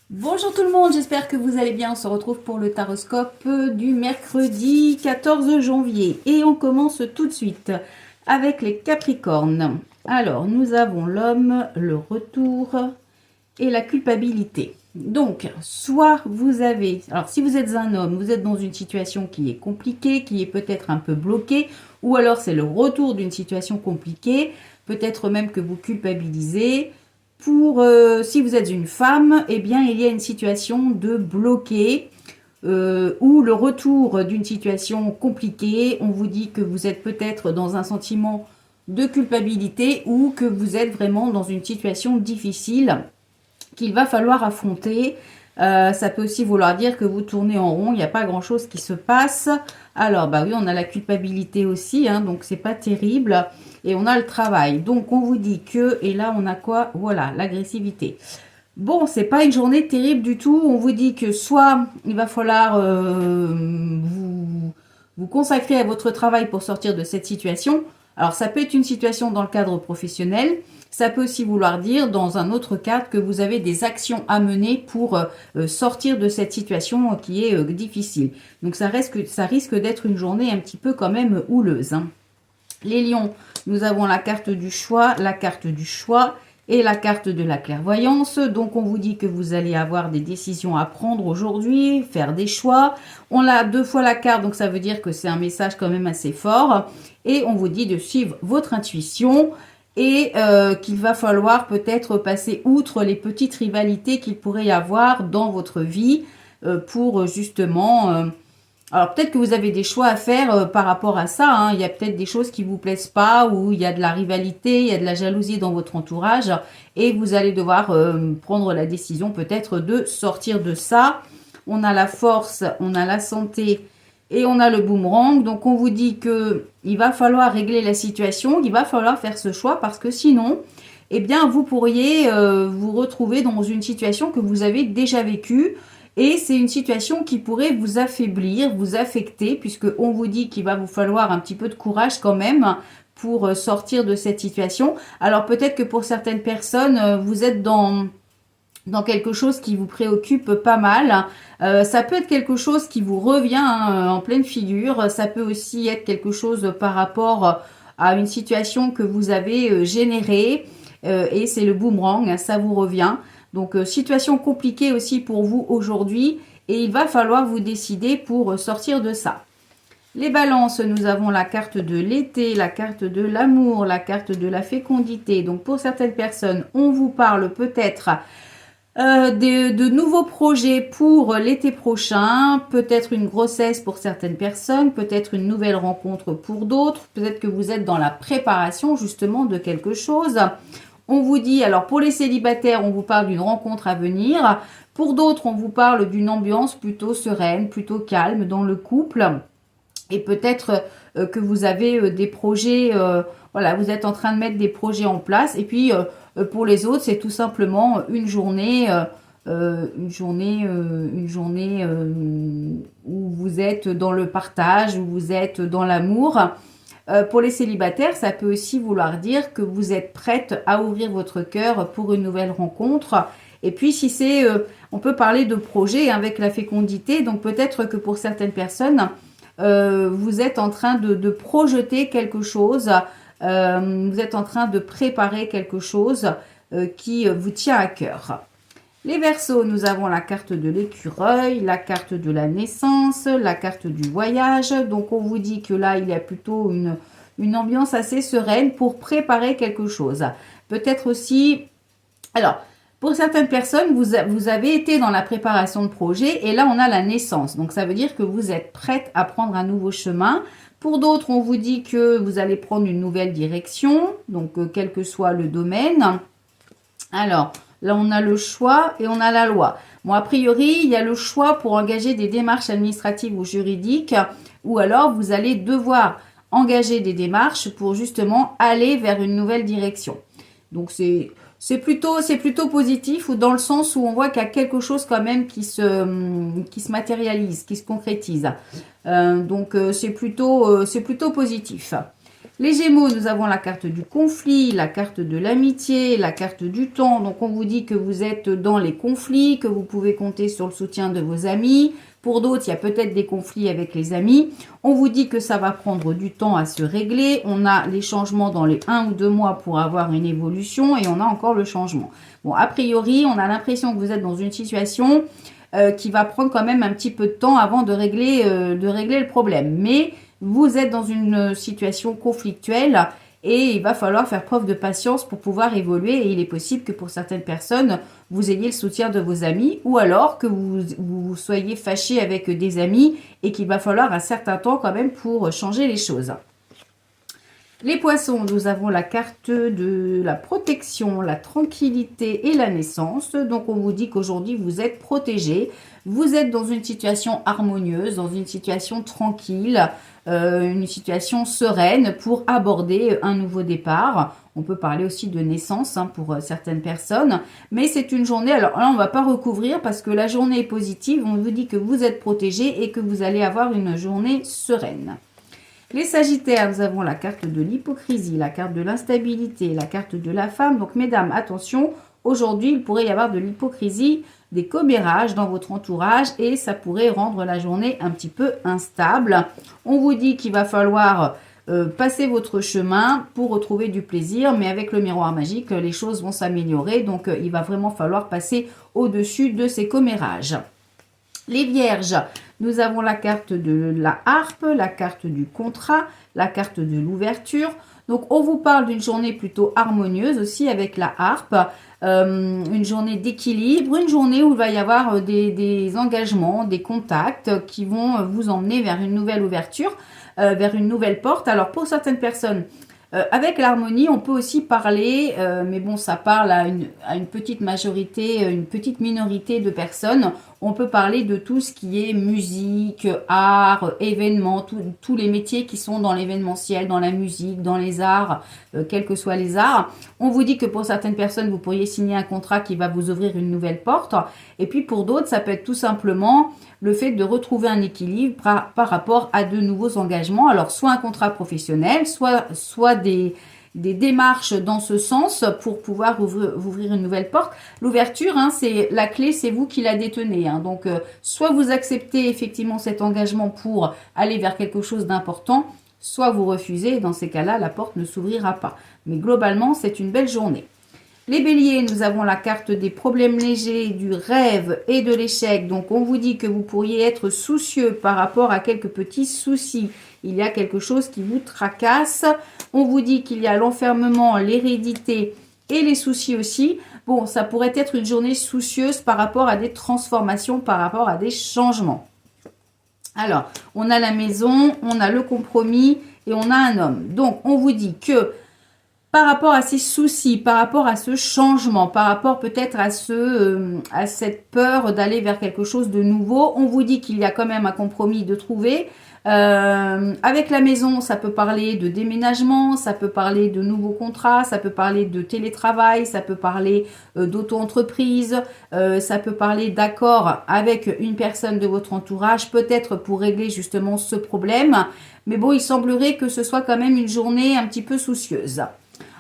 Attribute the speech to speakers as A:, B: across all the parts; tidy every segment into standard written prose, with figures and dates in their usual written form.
A: Bonjour tout le monde, j'espère que vous allez bien. On se retrouve pour le taroscope du mercredi 14 janvier. Et on commence tout de suite avec les Capricornes. Alors, nous avons l'homme, le retour et la culpabilité. Donc, soit vous avez... Alors, si vous êtes un homme, vous êtes dans une situation qui est compliquée, qui est peut-être un peu bloquée, ou alors c'est le retour d'une situation compliquée, peut-être même que vous culpabilisez. Si vous êtes une femme, eh bien, il y a une situation de bloqué ou le retour d'une situation compliquée. On vous dit que vous êtes peut-être dans un sentiment de culpabilité ou que vous êtes vraiment dans une situation difficile qu'il va falloir affronter. Ça peut aussi vouloir dire que vous tournez en rond, il n'y a pas grand-chose qui se passe. Alors, bah oui, on a la culpabilité aussi, hein, donc c'est pas terrible. Et on a le travail. Donc, on vous dit que, et là, on a quoi? Voilà, l'agressivité. Bon, c'est pas une journée terrible du tout. On vous dit que soit il va falloir vous consacrer à votre travail pour sortir de cette situation. Alors, ça peut être une situation dans le cadre professionnel. Ça peut aussi vouloir dire, dans un autre cadre, que vous avez des actions à mener pour sortir de cette situation qui est difficile. Donc, ça risque d'être une journée un petit peu quand même houleuse, hein. Les lions, nous avons la carte du choix et la carte de la clairvoyance. Donc, on vous dit que vous allez avoir des décisions à prendre aujourd'hui, faire des choix. On a deux fois la carte, donc ça veut dire que c'est un message quand même assez fort. Et on vous dit de suivre votre intuition et qu'il va falloir peut-être passer outre les petites rivalités qu'il pourrait y avoir dans votre vie pour justement... alors peut-être que vous avez des choix à faire par rapport à ça, hein. Il y a peut-être des choses qui vous plaisent pas, ou il y a de la rivalité, il y a de la jalousie dans votre entourage, et vous allez devoir prendre la décision peut-être de sortir de ça. On a la force, on a la santé et on a le boomerang. Donc on vous dit que il va falloir régler la situation, il va falloir faire ce choix parce que sinon, eh bien vous pourriez vous retrouver dans une situation que vous avez déjà vécue. Et c'est une situation qui pourrait vous affaiblir, vous affecter, puisque on vous dit qu'il va vous falloir un petit peu de courage quand même pour sortir de cette situation. Alors peut-être que pour certaines personnes, vous êtes dans quelque chose qui vous préoccupe pas mal. Ça peut être quelque chose qui vous revient hein, en pleine figure. Ça peut aussi être quelque chose par rapport à une situation que vous avez générée. Et c'est le boomerang, hein, ça vous revient. Donc, situation compliquée aussi pour vous aujourd'hui et il va falloir vous décider pour sortir de ça. Les balances, nous avons la carte de l'été, la carte de l'amour, la carte de la fécondité. Donc, pour certaines personnes, on vous parle peut-être de nouveaux projets pour l'été prochain, peut-être une grossesse pour certaines personnes, peut-être une nouvelle rencontre pour d'autres, peut-être que vous êtes dans la préparation justement de quelque chose. On vous dit, alors pour les célibataires, on vous parle d'une rencontre à venir. Pour d'autres, on vous parle d'une ambiance plutôt sereine, plutôt calme dans le couple. Et peut-être que vous avez des projets, voilà, vous êtes en train de mettre des projets en place. Et puis, pour les autres, c'est tout simplement une journée où vous êtes dans le partage, où vous êtes dans l'amour. Pour les célibataires, ça peut aussi vouloir dire que vous êtes prête à ouvrir votre cœur pour une nouvelle rencontre. Et puis, si c'est, on peut parler de projet avec la fécondité. Donc, peut-être que pour certaines personnes, vous êtes en train de projeter quelque chose. Vous êtes en train de préparer quelque chose qui vous tient à cœur. Les Verseaux, nous avons la carte de l'écureuil, la carte de la naissance, la carte du voyage. Donc, on vous dit que là, il y a plutôt une ambiance assez sereine pour préparer quelque chose. Peut-être aussi... Alors, pour certaines personnes, vous avez été dans la préparation de projet et là, on a la naissance. Donc, ça veut dire que vous êtes prête à prendre un nouveau chemin. Pour d'autres, on vous dit que vous allez prendre une nouvelle direction, donc quel que soit le domaine. Alors... là, on a le choix et on a la loi. Bon, a priori, il y a le choix pour engager des démarches administratives ou juridiques, ou alors vous allez devoir engager des démarches pour justement aller vers une nouvelle direction. Donc, c'est plutôt positif, ou dans le sens où on voit qu'il y a quelque chose quand même qui se matérialise, qui se concrétise. Donc, c'est plutôt positif. Les Gémeaux, nous avons la carte du conflit, la carte de l'amitié, la carte du temps. Donc, on vous dit que vous êtes dans les conflits, que vous pouvez compter sur le soutien de vos amis. Pour d'autres, il y a peut-être des conflits avec les amis. On vous dit que ça va prendre du temps à se régler. On a les changements dans les 1 ou 2 mois pour avoir une évolution et on a encore le changement. Bon, a priori, on a l'impression que vous êtes dans une situation qui va prendre quand même un petit peu de temps avant de régler le problème. Mais vous êtes dans une situation conflictuelle et il va falloir faire preuve de patience pour pouvoir évoluer. Et il est possible que pour certaines personnes, vous ayez le soutien de vos amis ou alors que vous soyez fâché avec des amis et qu'il va falloir un certain temps quand même pour changer les choses. Les poissons, nous avons la carte de la protection, la tranquillité et la naissance. Donc, on vous dit qu'aujourd'hui, vous êtes protégé. Vous êtes dans une situation harmonieuse, dans une situation tranquille, une situation sereine pour aborder un nouveau départ. On peut parler aussi de naissance pour certaines personnes. Mais c'est une journée, alors là, on ne va pas recouvrir parce que la journée est positive. On vous dit que vous êtes protégé et que vous allez avoir une journée sereine. Les Sagittaires, nous avons la carte de l'hypocrisie, la carte de l'instabilité, la carte de la femme. Donc, mesdames, attention, aujourd'hui, il pourrait y avoir de l'hypocrisie, des commérages dans votre entourage et ça pourrait rendre la journée un petit peu instable. On vous dit qu'il va falloir passer votre chemin pour retrouver du plaisir, mais avec le miroir magique, les choses vont s'améliorer. Donc, il va vraiment falloir passer au-dessus de ces commérages. Les Vierges, nous avons la carte de la harpe, la carte du contrat, la carte de l'ouverture. Donc, on vous parle d'une journée plutôt harmonieuse aussi avec la harpe, une journée d'équilibre, une journée où il va y avoir des engagements, des contacts qui vont vous emmener vers une nouvelle ouverture, vers une nouvelle porte. Alors, pour certaines personnes, avec l'harmonie, on peut aussi parler, mais bon, ça parle à une petite majorité, une petite minorité de personnes. On peut parler de tout ce qui est musique, art, événements, tous les métiers qui sont dans l'événementiel, dans la musique, dans les arts, quels que soient les arts. On vous dit que pour certaines personnes, vous pourriez signer un contrat qui va vous ouvrir une nouvelle porte. Et puis pour d'autres, ça peut être tout simplement le fait de retrouver un équilibre par rapport à de nouveaux engagements. Alors, soit un contrat professionnel, soit des démarches dans ce sens pour pouvoir ouvrir une nouvelle porte. L'ouverture, c'est la clé, c'est vous qui la détenez. Donc, soit vous acceptez effectivement cet engagement pour aller vers quelque chose d'important, soit vous refusez. Et dans ces cas-là, la porte ne s'ouvrira pas. Mais globalement, c'est une belle journée. Les béliers, nous avons la carte des problèmes légers, du rêve et de l'échec. Donc, on vous dit que vous pourriez être soucieux par rapport à quelques petits soucis. Il y a quelque chose qui vous tracasse. On vous dit qu'il y a l'enfermement, l'hérédité et les soucis aussi. Bon, ça pourrait être une journée soucieuse par rapport à des transformations, par rapport à des changements. Alors, on a la maison, on a le compromis et on a un homme. Donc, on vous dit que par rapport à ces soucis, par rapport à ce changement, par rapport peut-être à cette peur d'aller vers quelque chose de nouveau, on vous dit qu'il y a quand même un compromis de trouver. Avec la maison, ça peut parler de déménagement, ça peut parler de nouveaux contrats, ça peut parler de télétravail, ça peut parler d'auto-entreprise, ça peut parler d'accord avec une personne de votre entourage, peut-être pour régler justement ce problème. Mais bon, il semblerait que ce soit quand même une journée un petit peu soucieuse.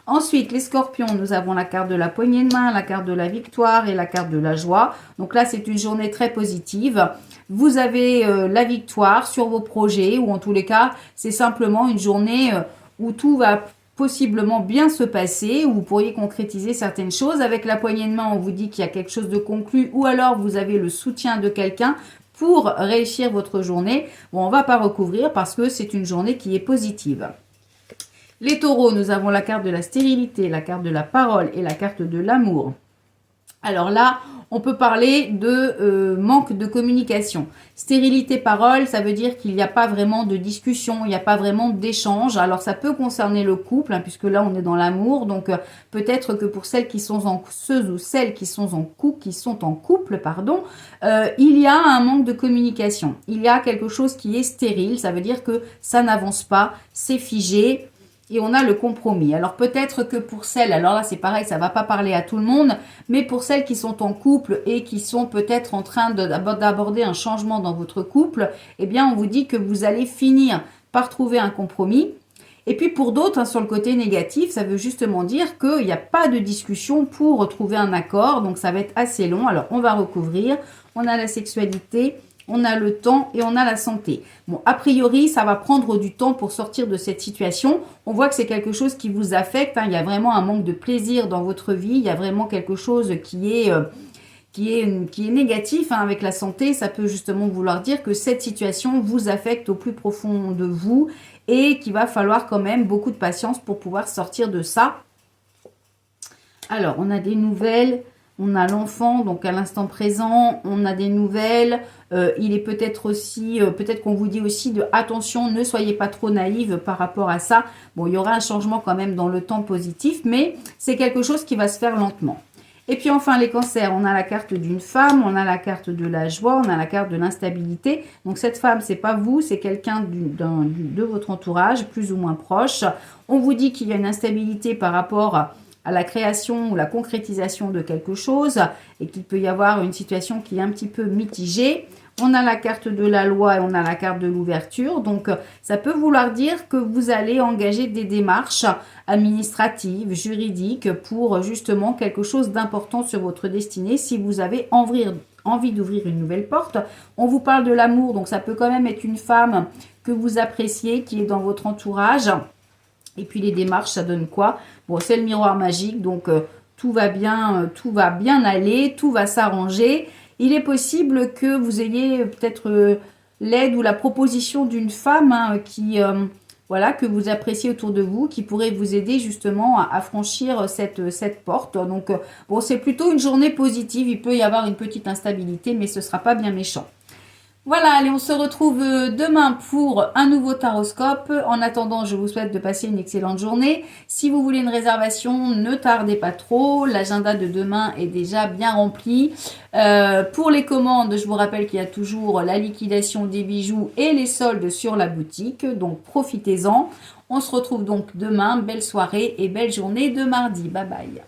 A: Ensuite, les scorpions, nous avons la carte de la poignée de main, la carte de la victoire et la carte de la joie. Donc là, c'est une journée très positive. Vous avez la victoire sur vos projets ou en tous les cas, c'est simplement une journée où tout va possiblement bien se passer, où vous pourriez concrétiser certaines choses. Avec la poignée de main, on vous dit qu'il y a quelque chose de conclu ou alors vous avez le soutien de quelqu'un pour réussir votre journée. Bon, on ne va pas recouvrir parce que c'est une journée qui est positive. Les taureaux, nous avons la carte de la stérilité, la carte de la parole et la carte de l'amour. Alors là, on peut parler de manque de communication. Stérilité, parole, ça veut dire qu'il n'y a pas vraiment de discussion, il n'y a pas vraiment d'échange. Alors ça peut concerner le couple, puisque là on est dans l'amour. Donc peut-être que pour celles qui sont en ceux ou celles qui sont en couple, il y a un manque de communication. Il y a quelque chose qui est stérile, ça veut dire que ça n'avance pas, c'est figé. Et on a le compromis. Alors peut-être que pour celles, alors là c'est pareil, ça ne va pas parler à tout le monde, mais pour celles qui sont en couple et qui sont peut-être en train d'aborder un changement dans votre couple, eh bien on vous dit que vous allez finir par trouver un compromis. Et puis pour d'autres, hein, sur le côté négatif, ça veut justement dire qu'il n'y a pas de discussion pour trouver un accord. Donc ça va être assez long. Alors on va recouvrir. On a la sexualité, on a le temps et on a la santé. Bon, a priori, ça va prendre du temps pour sortir de cette situation. On voit que c'est quelque chose qui vous affecte, hein. Il y a vraiment un manque de plaisir dans votre vie. Il y a vraiment quelque chose qui est négatif, hein, avec la santé. Ça peut justement vouloir dire que cette situation vous affecte au plus profond de vous et qu'il va falloir quand même beaucoup de patience pour pouvoir sortir de ça. Alors, on a des nouvelles. On a l'enfant, donc à l'instant présent, on a des nouvelles. Il est peut-être aussi, peut-être qu'on vous dit aussi de attention, ne soyez pas trop naïve par rapport à ça. Bon, il y aura un changement quand même dans le temps positif, mais c'est quelque chose qui va se faire lentement. Et puis enfin, les cancers, on a la carte d'une femme, on a la carte de la joie, on a la carte de l'instabilité. Donc cette femme, c'est pas vous, c'est quelqu'un de votre entourage, plus ou moins proche. On vous dit qu'il y a une instabilité par rapport à la création ou la concrétisation de quelque chose et qu'il peut y avoir une situation qui est un petit peu mitigée. On a la carte de la loi et on a la carte de l'ouverture. Donc, ça peut vouloir dire que vous allez engager des démarches administratives, juridiques pour justement quelque chose d'important sur votre destinée si vous avez envie d'ouvrir une nouvelle porte. On vous parle de l'amour, donc ça peut quand même être une femme que vous appréciez, qui est dans votre entourage. Et puis les démarches, ça donne quoi? Bon, c'est le miroir magique, donc tout va bien aller, tout va s'arranger. Il est possible que vous ayez peut-être l'aide ou la proposition d'une femme, hein, voilà, que vous appréciez autour de vous, qui pourrait vous aider justement à franchir cette porte. Donc, bon, c'est plutôt une journée positive. Il peut y avoir une petite instabilité, mais ce ne sera pas bien méchant. Voilà, allez, on se retrouve demain pour un nouveau taroscope. En attendant, je vous souhaite de passer une excellente journée. Si vous voulez une réservation, ne tardez pas trop. L'agenda de demain est déjà bien rempli. Pour les commandes, je vous rappelle qu'il y a toujours la liquidation des bijoux et les soldes sur la boutique. Donc, profitez-en. On se retrouve donc demain. Belle soirée et belle journée de mardi. Bye bye.